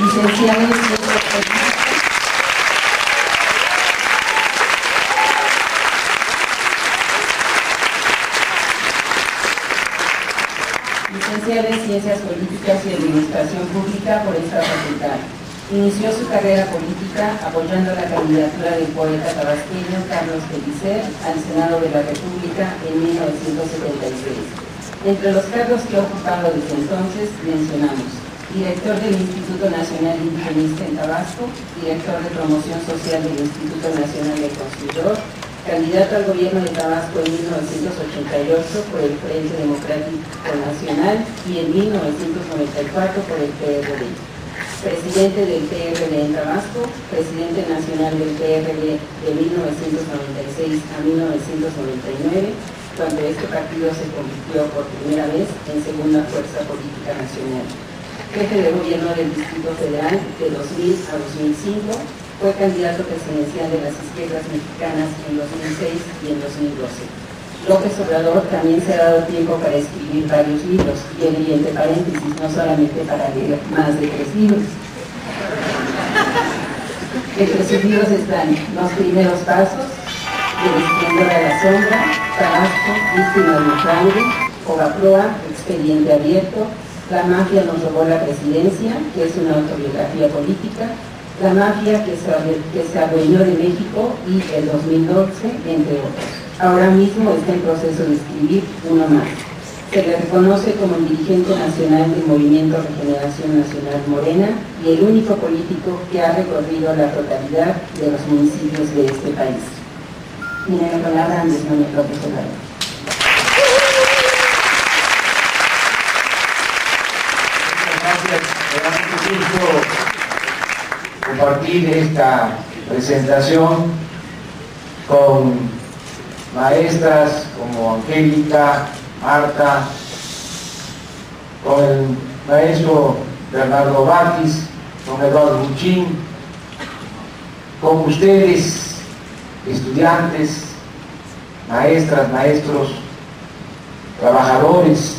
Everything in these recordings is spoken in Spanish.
Licenciado en Ciencias Políticas y Administración Pública por esta facultad. Inició su carrera política apoyando la candidatura del poeta tabasqueño Carlos Pellicer al Senado de la República en 1976. Entre los cargos que ha ocupado desde entonces mencionamos: director del Instituto Nacional Indigenista en Tabasco, director de Promoción Social del Instituto Nacional del Constructor, candidato al gobierno de Tabasco en 1988 por el Frente Democrático Nacional y en 1994 por el PRD. Presidente del PRD en Tabasco, presidente nacional del PRD de 1996 a 1999, cuando este partido se convirtió por primera vez en segunda fuerza política nacional. Jefe de gobierno del Distrito Federal de 2000 a 2005, fue candidato presidencial de las izquierdas mexicanas en 2006 y en 2012. López Obrador también se ha dado tiempo para escribir varios libros, y entre paréntesis, no solamente para leer más de 3 libros. Entre sus libros están Los Primeros Pasos, El Esplendor a la Sombra, Tabasco, Víctimas de Fraude, Ovaproa, Expediente Abierto, La Mafia nos robó la presidencia, que es una autobiografía política, La Mafia que se adueñó de México y el 2012, entre otros. Ahora mismo está en proceso de escribir uno más. Se le reconoce como el dirigente nacional del Movimiento Regeneración Nacional Morena y el único político que ha recorrido la totalidad de los municipios de este país. Tiene la palabra Andrés Manuel López Obrador. Muchas gracias. Compartir esta presentación con maestras como Angélica, Marta, con el maestro Bernardo Batis, con Eduardo Buchín, con ustedes, estudiantes, maestras, maestros, trabajadores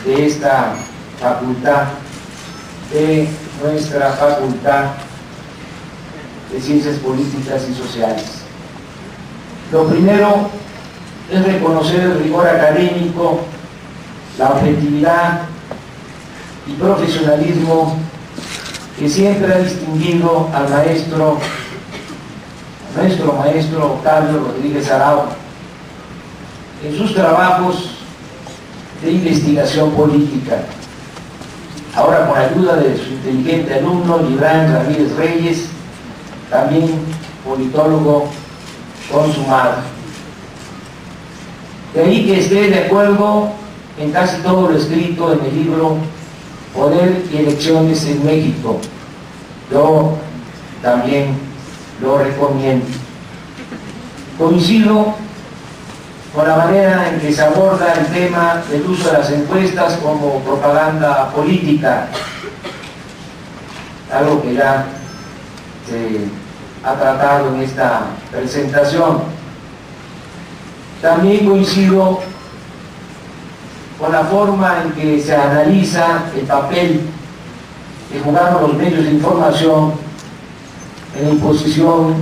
de esta facultad, de nuestra Facultad de Ciencias Políticas y Sociales. Lo primero es reconocer el rigor académico, la objetividad y profesionalismo que siempre ha distinguido al nuestro maestro Octavio Rodríguez Arau en sus trabajos de investigación política. Ahora, con ayuda de su inteligente alumno Gibran Ramírez Reyes, también politólogo consumado. De ahí que esté de acuerdo en casi todo lo escrito en el libro Poder y Elecciones en México. Yo también lo recomiendo. Coincido con la manera en que se aborda el tema del uso de las encuestas como propaganda política, algo que ya se ha tratado en esta presentación. También coincido con la forma en que se analiza el papel que jugaron los medios de información en la imposición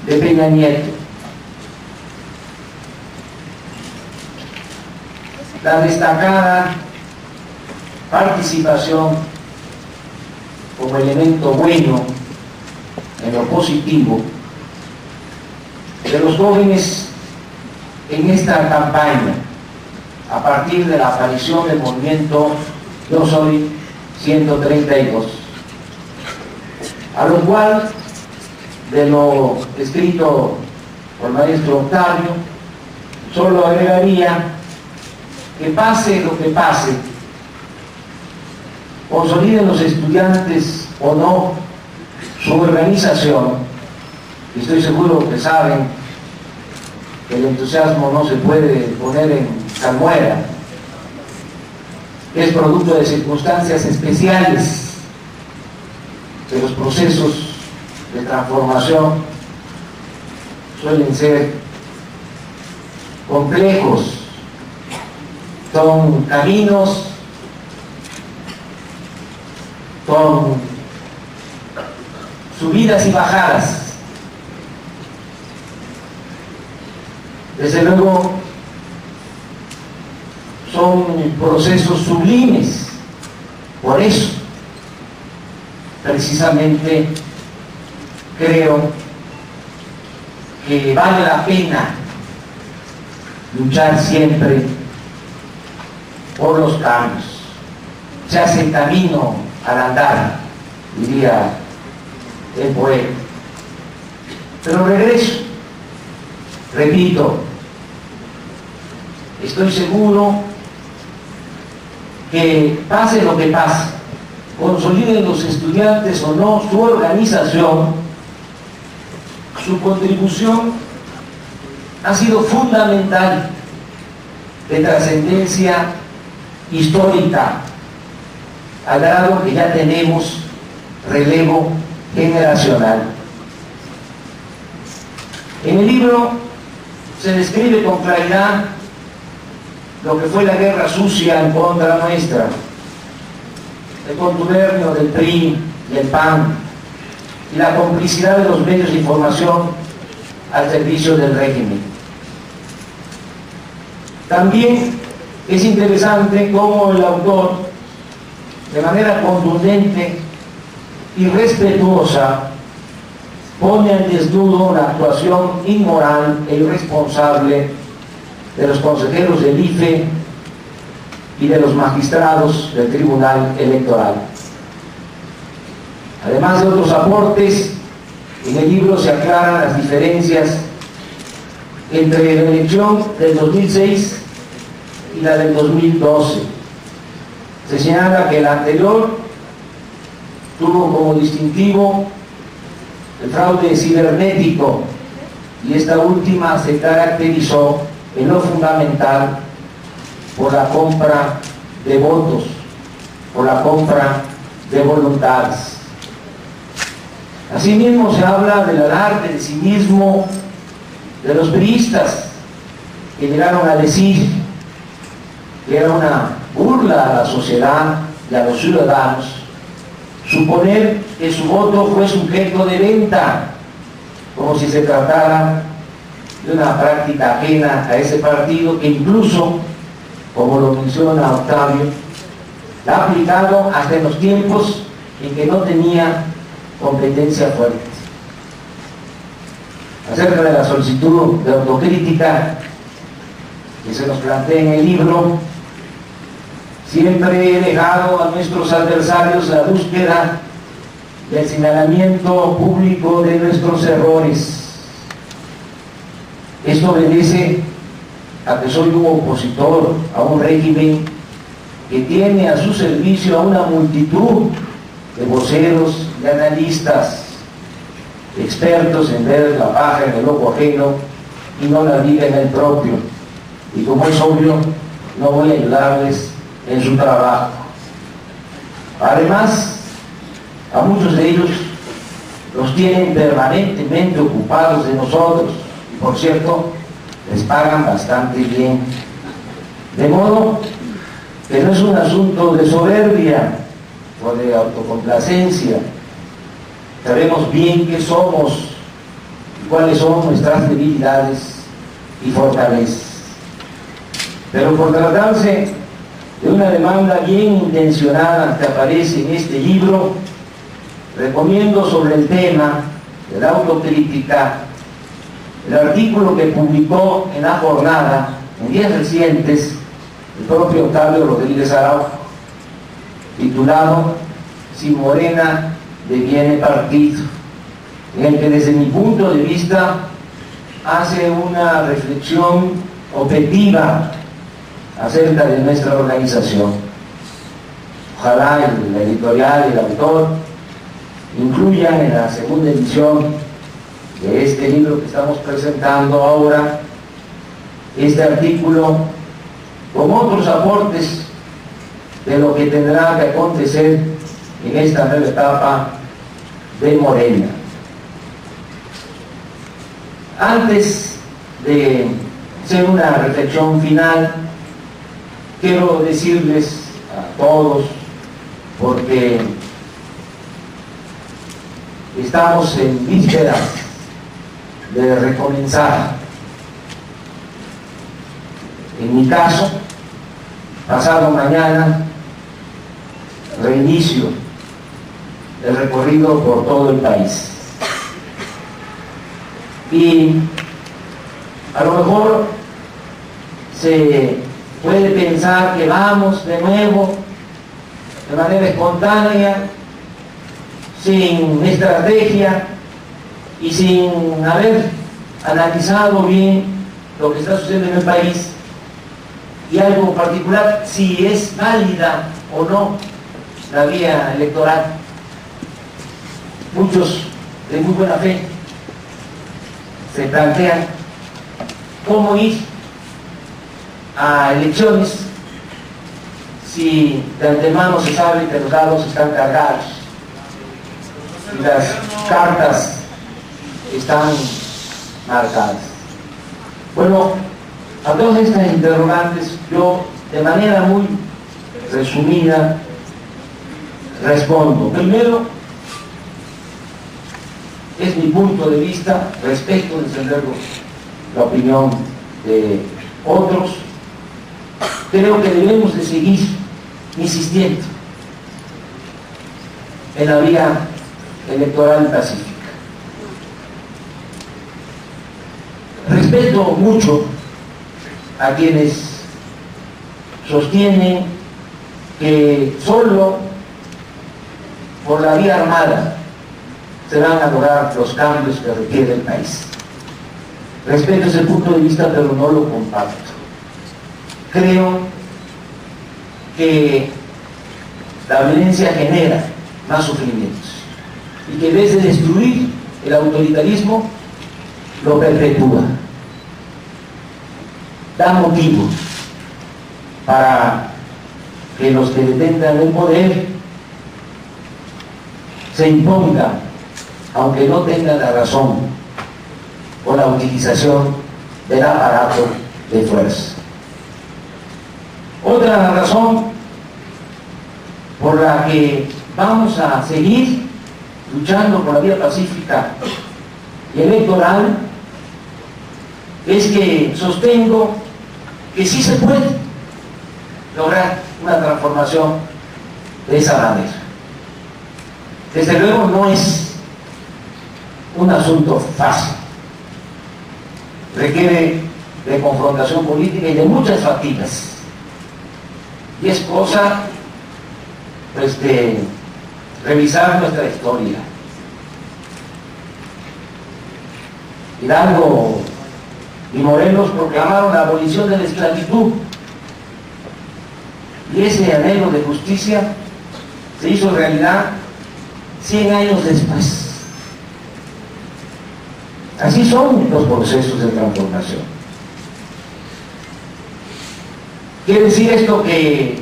de Peña Nieto. La destacada participación como elemento bueno en lo positivo de los jóvenes en esta campaña a partir de la aparición del movimiento Yo Soy 132, a lo cual de lo escrito por el maestro Octavio solo agregaría que pase lo que pase, consoliden los estudiantes o no su organización, y estoy seguro que saben que el entusiasmo no se puede poner en salmuera, es producto de circunstancias especiales, que los procesos de transformación suelen ser complejos, son caminos, son subidas y bajadas. Desde luego, son procesos sublimes. Por eso, precisamente, creo que vale la pena luchar siempre por los cambios. Se hace camino al andar, diría el poeta. Pero regreso, repito, estoy seguro que pase lo que pase, consoliden los estudiantes o no su organización, su contribución ha sido fundamental, de trascendencia histórica, al grado que ya tenemos relevo generacional. En el libro se describe con claridad lo que fue la guerra sucia en contra nuestra, el contubernio del PRI y el PAN y la complicidad de los medios de información al servicio del régimen. También es interesante cómo el autor, de manera contundente y respetuosa, pone al desnudo la actuación inmoral e irresponsable de los consejeros del IFE y de los magistrados del Tribunal Electoral. Además de otros aportes, en el libro se aclaran las diferencias entre la elección del 2006 y la del 2012. Se señala que la anterior tuvo como distintivo el fraude cibernético y esta última se caracterizó en lo fundamental por la compra de votos, por la compra de voluntades. Asimismo se habla del alarde de cinismo de los priistas, que llegaron a decir que era una burla a la sociedad y a los ciudadanos suponer que su voto fue sujeto de venta, como si se tratara de una práctica ajena a ese partido que incluso, como lo menciona Octavio, la ha aplicado hasta en los tiempos en que no tenía competencia fuerte. Acerca de la solicitud de autocrítica que se nos plantea en el libro, siempre he dejado a nuestros adversarios la búsqueda del señalamiento público de nuestros errores. Esto obedece a que soy un opositor a un régimen que tiene a su servicio a una multitud de voceros y analistas, expertos en ver la paja en el ojo ajeno y no la viga en el propio. Y como es obvio, no voy a ayudarles en su trabajo. Además, a muchos de ellos los tienen permanentemente ocupados de nosotros y, por cierto, les pagan bastante bien. De modo que no es un asunto de soberbia o de autocomplacencia. Sabemos bien qué somos y cuáles son nuestras debilidades y fortalezas. Pero por tratarse de una demanda bien intencionada que aparece en este libro, recomiendo sobre el tema de la autocrítica el artículo que publicó en La Jornada en días recientes el propio Octavio Rodríguez Araujo, titulado "Si Morena deviene partido", en el que desde mi punto de vista hace una reflexión objetiva acerca de nuestra organización. Ojalá el editorial y el autor incluyan en la segunda edición de este libro que estamos presentando ahora este artículo con otros aportes de lo que tendrá que acontecer en esta nueva etapa de Morena. Antes de hacer una reflexión final, quiero decirles a todos, porque estamos en vísperas de recomenzar. En mi caso, pasado mañana, reinicio el recorrido por todo el país. Y a lo mejor se puede pensar que vamos de nuevo, de manera espontánea, sin estrategia y sin haber analizado bien lo que está sucediendo en el país y algo particular, si es válida o no la vía electoral. Muchos de muy buena fe se plantean cómo ir a elecciones si de antemano se sabe que los dados están cargados y las cartas están marcadas. Bueno, a todas estas interrogantes yo de manera muy resumida respondo. Primero, es mi punto de vista, respeto desde luego la opinión de otros. Creo que debemos de seguir insistiendo en la vía electoral pacífica. Respeto mucho a quienes sostienen que solo por la vía armada se van a lograr los cambios que requiere el país. Respeto ese punto de vista, pero no lo comparto. Creo que la violencia genera más sufrimientos y que en vez de destruir el autoritarismo, lo perpetúa. Da motivo para que los que detengan el poder se impongan, aunque no tengan la razón, o la utilización del aparato de fuerza. Otra razón por la que vamos a seguir luchando por la vía pacífica y electoral es que sostengo que sí se puede lograr una transformación de esa manera. Desde luego no es un asunto fácil, requiere de confrontación política y de muchas fatigas, y es cosa pues de revisar nuestra historia. Hidalgo y Morelos proclamaron la abolición de la esclavitud, y ese anhelo de justicia se hizo realidad 100 años después. Así son los procesos de transformación. ¿Quiere decir esto que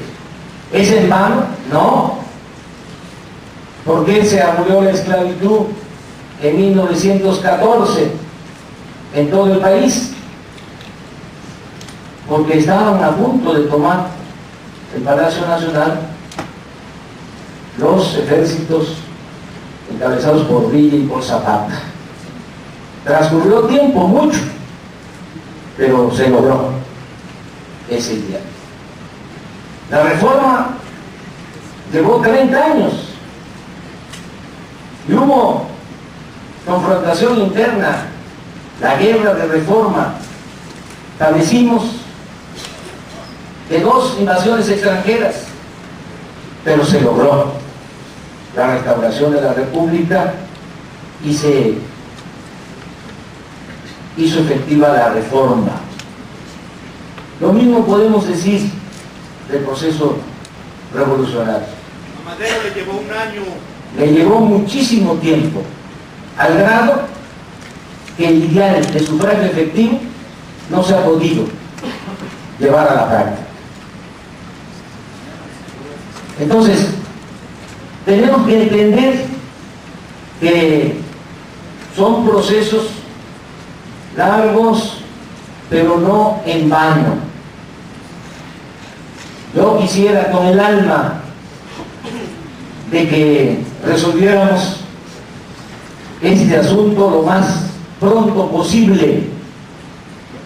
es en vano? No. ¿Por qué se abolió la esclavitud en 1914 en todo el país? Porque estaban a punto de tomar el Palacio Nacional los ejércitos encabezados por Villa y por Zapata. Transcurrió tiempo, mucho, pero se logró ese día. La reforma llevó 30 años y hubo confrontación interna, la guerra de reforma. Padecimos de 2 invasiones extranjeras, pero se logró la restauración de la República y se hizo efectiva la reforma. Lo mismo podemos decir del proceso revolucionario. A Madero le llevó un año. Le llevó muchísimo tiempo, al grado que el ideal de sufragio efectivo no se ha podido llevar a la práctica. Entonces, tenemos que entender que son procesos largos, pero no en vano. Yo quisiera con el alma de que resolviéramos este asunto lo más pronto posible,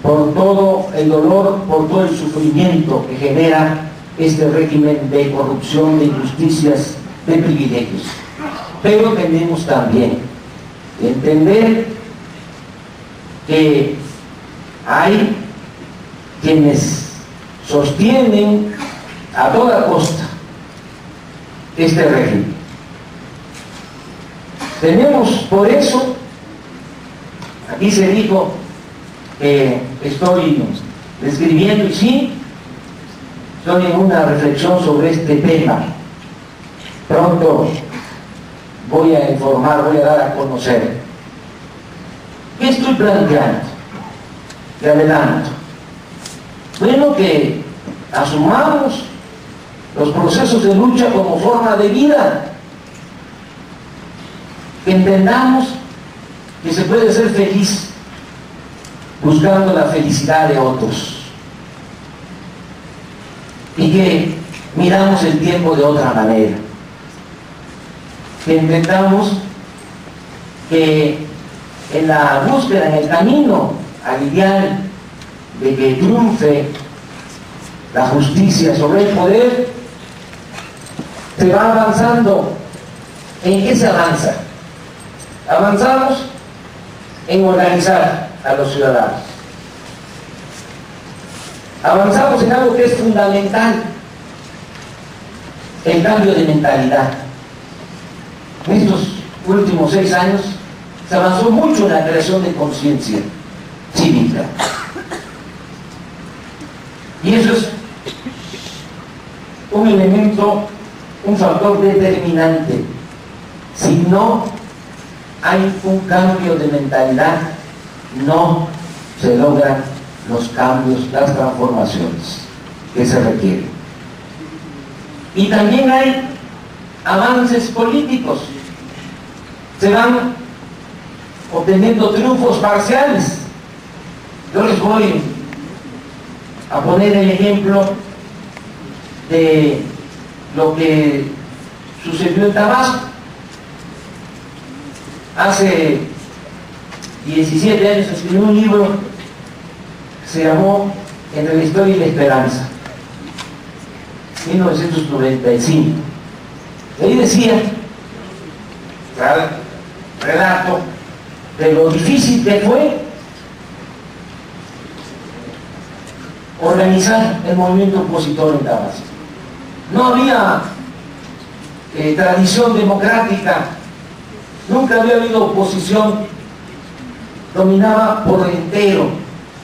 por todo el dolor, por todo el sufrimiento que genera este régimen de corrupción, de injusticias, de privilegios. Pero tenemos también que entender que hay quienes sostienen a toda costa este régimen. Tenemos por eso, aquí se dijo que estoy describiendo, y sí, estoy en una reflexión sobre este tema. Pronto voy a informar, voy a dar a conocer. ¿Qué estoy planteando? De adelanto. Bueno, que asumamos los procesos de lucha como forma de vida, que entendamos que se puede ser feliz buscando la felicidad de otros y que miramos el tiempo de otra manera, que entendamos que en la búsqueda, en el camino al ideal de que triunfe la justicia sobre el poder, se va avanzando. ¿En qué se avanza? Avanzamos en organizar a los ciudadanos. Avanzamos en algo que es fundamental, el cambio de mentalidad. En estos últimos 6 años se avanzó mucho en la creación de conciencia cívica. Y eso es un elemento, un factor determinante. Si no hay un cambio de mentalidad, no se logran los cambios, las transformaciones que se requieren. Y también hay avances políticos. Se van obteniendo triunfos parciales. Yo les voy a poner el ejemplo de lo que sucedió en Tabasco. Hace 17 años escribí un libro que se llamó Entre la historia y la esperanza, 1995. Y ahí decía, relato de lo difícil que fue organizar el movimiento opositor en Tabasco. No había tradición democrática, nunca había habido oposición, dominaba por entero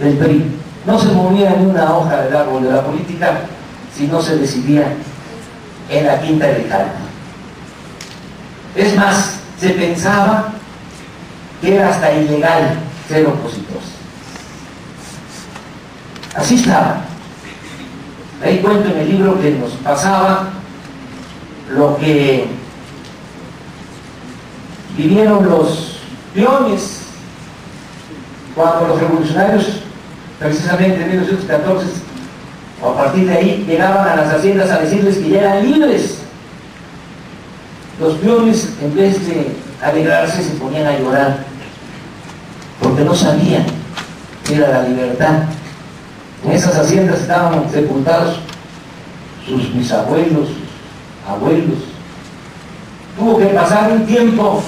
el PRI. No se movía en una hoja del árbol de la política si no se decidía en la quinta de Calma. Es más, se pensaba que era hasta ilegal ser opositor. Así estaba. Ahí cuento en el libro que nos pasaba lo que vivieron los peones cuando los revolucionarios, precisamente en 1914, o a partir de ahí, llegaban a las haciendas a decirles que ya eran libres. Los peones, en vez de alegrarse, se ponían a llorar porque no sabían qué era la libertad. En esas haciendas estaban sepultados sus bisabuelos, sus abuelos. Tuvo que pasar un tiempo,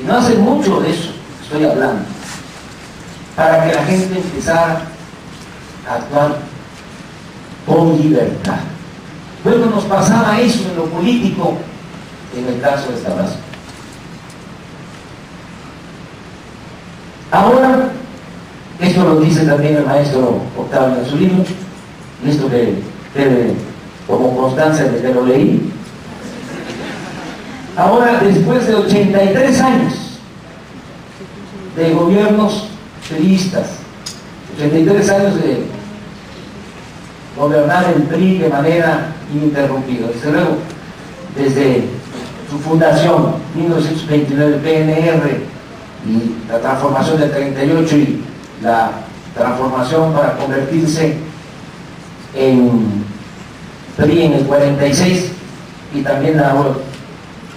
y no hace mucho de eso estoy hablando, para que la gente empezara a actuar con libertad. Luego nos pasaba eso en lo político, en el caso de Tabasco. Ahora, esto lo dice también el maestro Octavio en su libro, y esto que como constancia de que lo leí. Ahora, después de 83 años de gobiernos priistas, 83 años de gobernar el PRI de manera ininterrumpida, desde luego, desde su fundación, 1929, PNR, y la transformación del 38 y la transformación para convertirse en PRI en el 46, y también la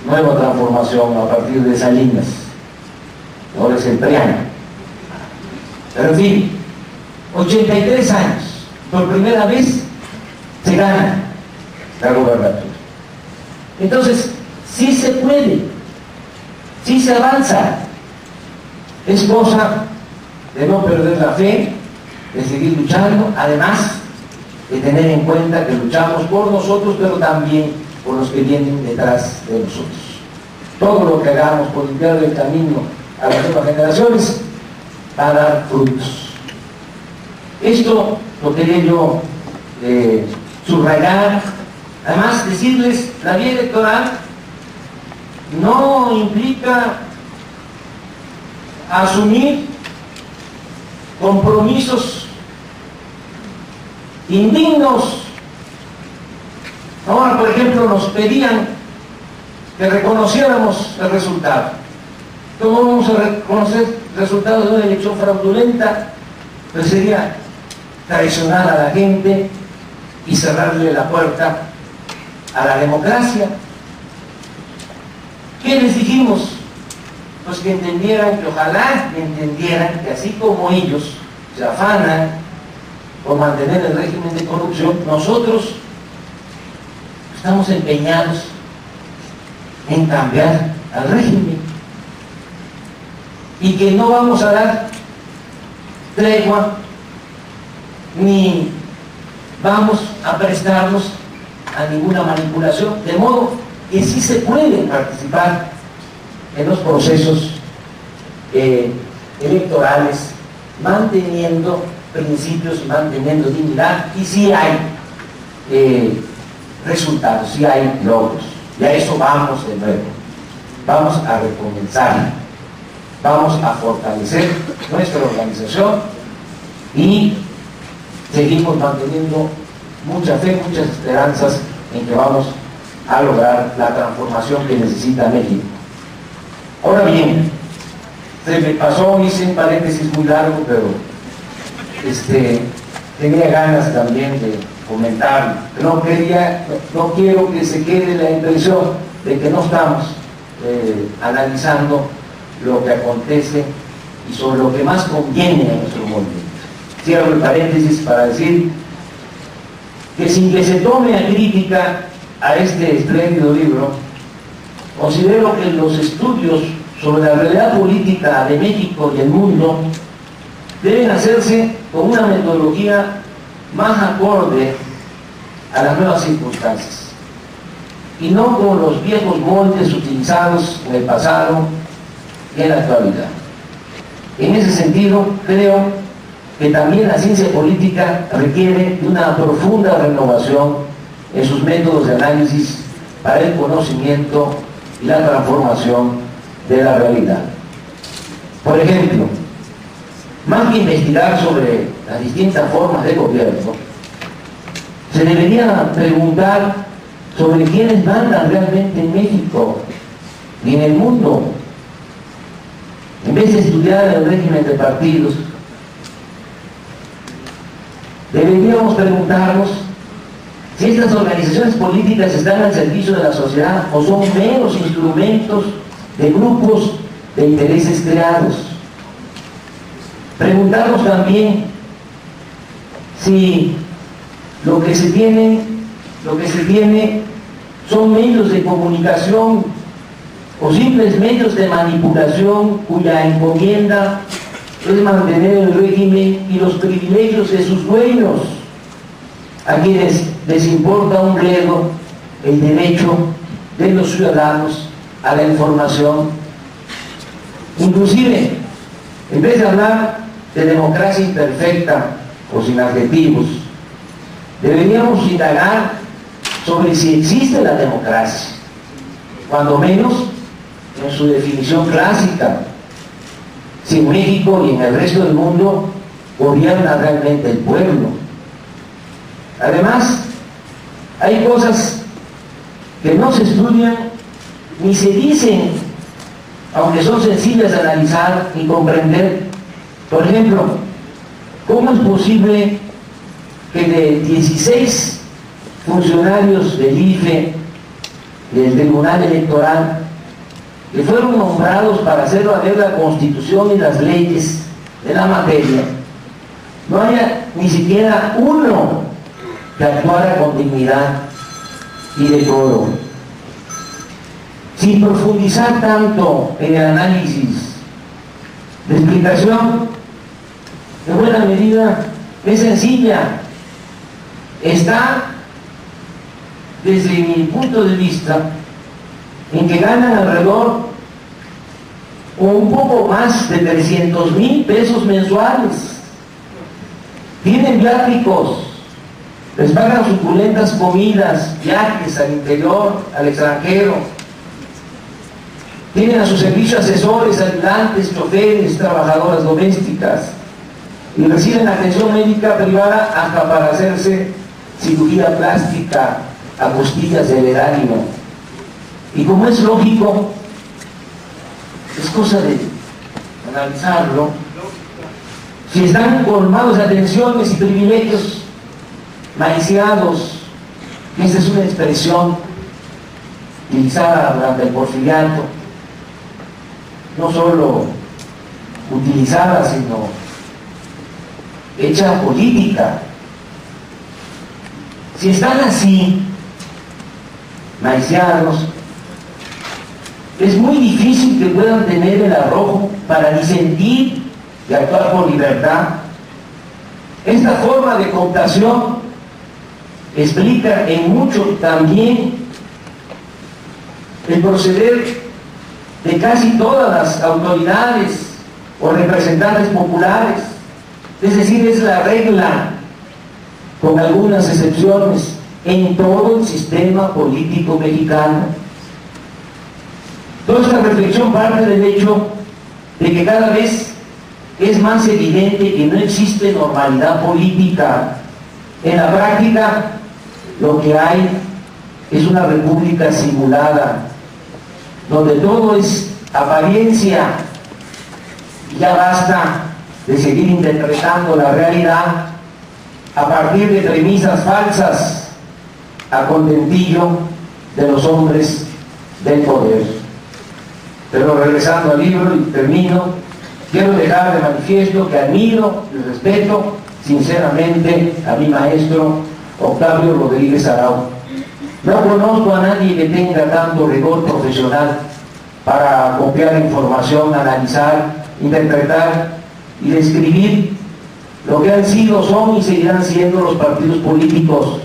nueva transformación a partir de Salinas. ahora es el PRIAN. Pero en fin, 83 años, por primera vez se gana la gobernatura. Entonces, sí se puede, sí se avanza. Es cosa de no perder la fe, de seguir luchando, además de tener en cuenta que luchamos por nosotros, pero también por los que vienen detrás de nosotros. Todo lo que hagamos por limpiar el camino a las nuevas generaciones va a dar frutos. Esto lo quería yo subrayar. Además, decirles, la vía electoral no implica asumir compromisos indignos. Ahora, por ejemplo, nos pedían que reconociéramos el resultado. ¿Cómo vamos a reconocer el resultado de una elección fraudulenta? Pues sería traicionar a la gente y cerrarle la puerta a la democracia. ¿Qué les dijimos? Pues que entendieran, que ojalá entendieran que así como ellos se afanan por mantener el régimen de corrupción, nosotros estamos empeñados en cambiar al régimen y que no vamos a dar tregua ni vamos a prestarnos a ninguna manipulación, de modo que sí se puede participar en los procesos electorales, manteniendo principios y manteniendo dignidad, y sí hay resultados, sí hay logros, y a eso vamos de nuevo. Vamos a recomenzar, vamos a fortalecer nuestra organización y seguimos manteniendo mucha fe, muchas esperanzas en que vamos a lograr la transformación que necesita México. Ahora bien, se me pasó, hice un paréntesis muy largo, pero tenía ganas también de comentar. No quiero que se quede la impresión de que no estamos analizando lo que acontece y sobre lo que más conviene a nuestro movimiento. Cierro el paréntesis para decir que sin que se tome a crítica a este espléndido libro, considero que los estudios sobre la realidad política de México y el mundo deben hacerse con una metodología más acorde a las nuevas circunstancias y no con los viejos moldes utilizados en el pasado y en la actualidad. En ese sentido, creo que también la ciencia política requiere de una profunda renovación en sus métodos de análisis para el conocimiento y la transformación de la realidad. Por ejemplo, más que investigar sobre las distintas formas de gobierno, se debería preguntar sobre quiénes mandan realmente en México y en el mundo. En vez de estudiar el régimen de partidos, deberíamos preguntarnos si estas organizaciones políticas están al servicio de la sociedad o son meros instrumentos de grupos de intereses creados. Preguntarnos también si lo que se tiene son medios de comunicación o simples medios de manipulación cuya encomienda es mantener el régimen y los privilegios de sus dueños, a quienes les importa un bledo el derecho de los ciudadanos a la información. Inclusive, en vez de hablar de democracia imperfecta o sin adjetivos, deberíamos indagar sobre si existe la democracia, cuando menos en su definición clásica, si en México y en el resto del mundo gobierna realmente el pueblo. Además, hay cosas que no se estudian ni se dicen, aunque son sencillas de analizar y comprender. Por ejemplo, ¿cómo es posible que de 16 funcionarios del IFE, del Tribunal Electoral, que fueron nombrados para hacer valer la Constitución y las leyes de la materia, no haya ni siquiera uno que actuara con dignidad y decoro. Sin profundizar tanto en el análisis, la explicación de buena medida es sencilla. Está, desde mi punto de vista, en que ganan alrededor o un poco más de 300,000 pesos mensuales. Tienen viáticos, les pagan suculentas comidas, viajes al interior, al extranjero. Tienen a su servicio asesores, ayudantes, choferes, trabajadoras domésticas, y reciben atención médica privada hasta para hacerse cirugía plástica a costillas del erario. Y como es lógico, es cosa de analizarlo, si están colmados de atenciones y privilegios, maiciados, que esa es una expresión utilizada durante el Porfiriato, no solo utilizada, sino hecha política. Si están así, maiciados, es muy difícil que puedan tener el arrojo para disentir y actuar con libertad. Esta forma de cooptación explica en mucho también el proceder de casi todas las autoridades o representantes populares. Es decir, es la regla, con algunas excepciones, en todo el sistema político mexicano. Toda esta reflexión parte del hecho de que cada vez es más evidente que no existe normalidad política. En la práctica, lo que hay es una república simulada, donde todo es apariencia, y ya basta de seguir interpretando la realidad a partir de premisas falsas a contentillo de los hombres del poder. Pero regresando al libro, y termino, quiero dejar de manifiesto que admiro y respeto sinceramente a mi maestro Octavio Rodríguez Arau. No conozco a nadie que tenga tanto rigor profesional para copiar información, analizar, interpretar y describir lo que han sido, son y seguirán siendo los partidos políticos,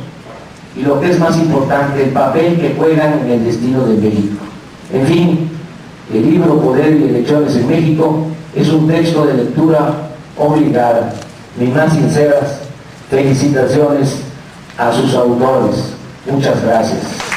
y lo que es más importante, el papel que juegan en el destino de México. En fin, el libro Poder y Elecciones en México es un texto de lectura obligada. Mis más sinceras felicitaciones a sus autores. Muchas gracias.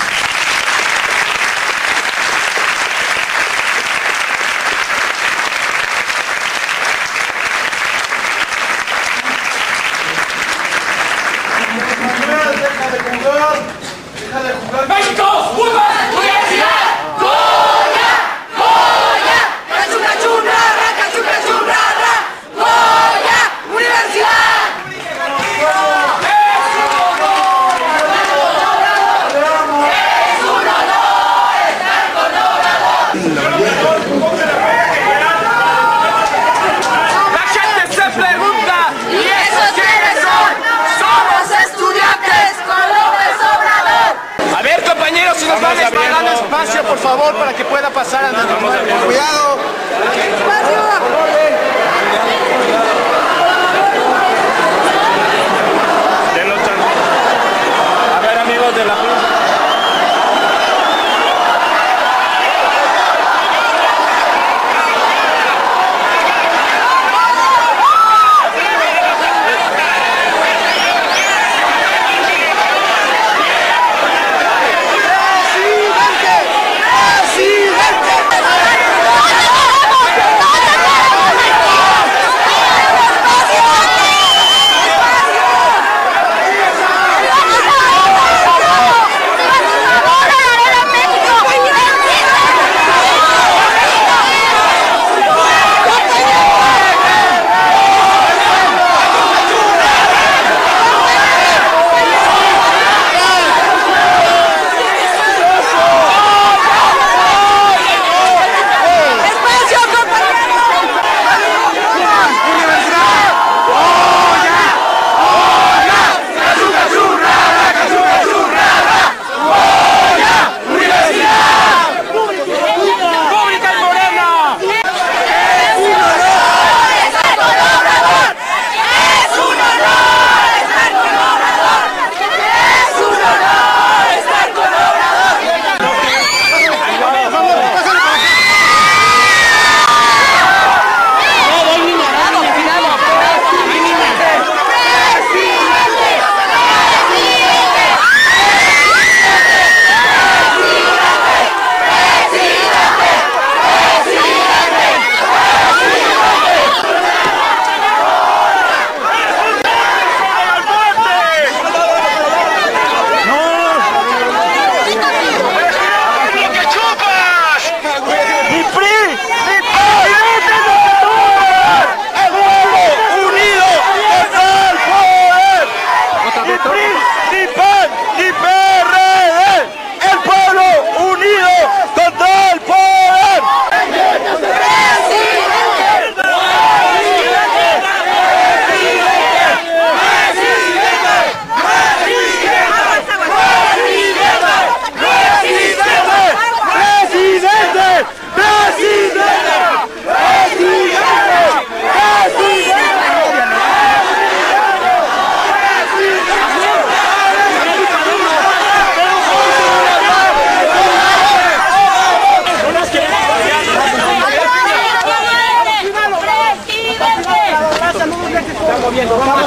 viendo, vamos.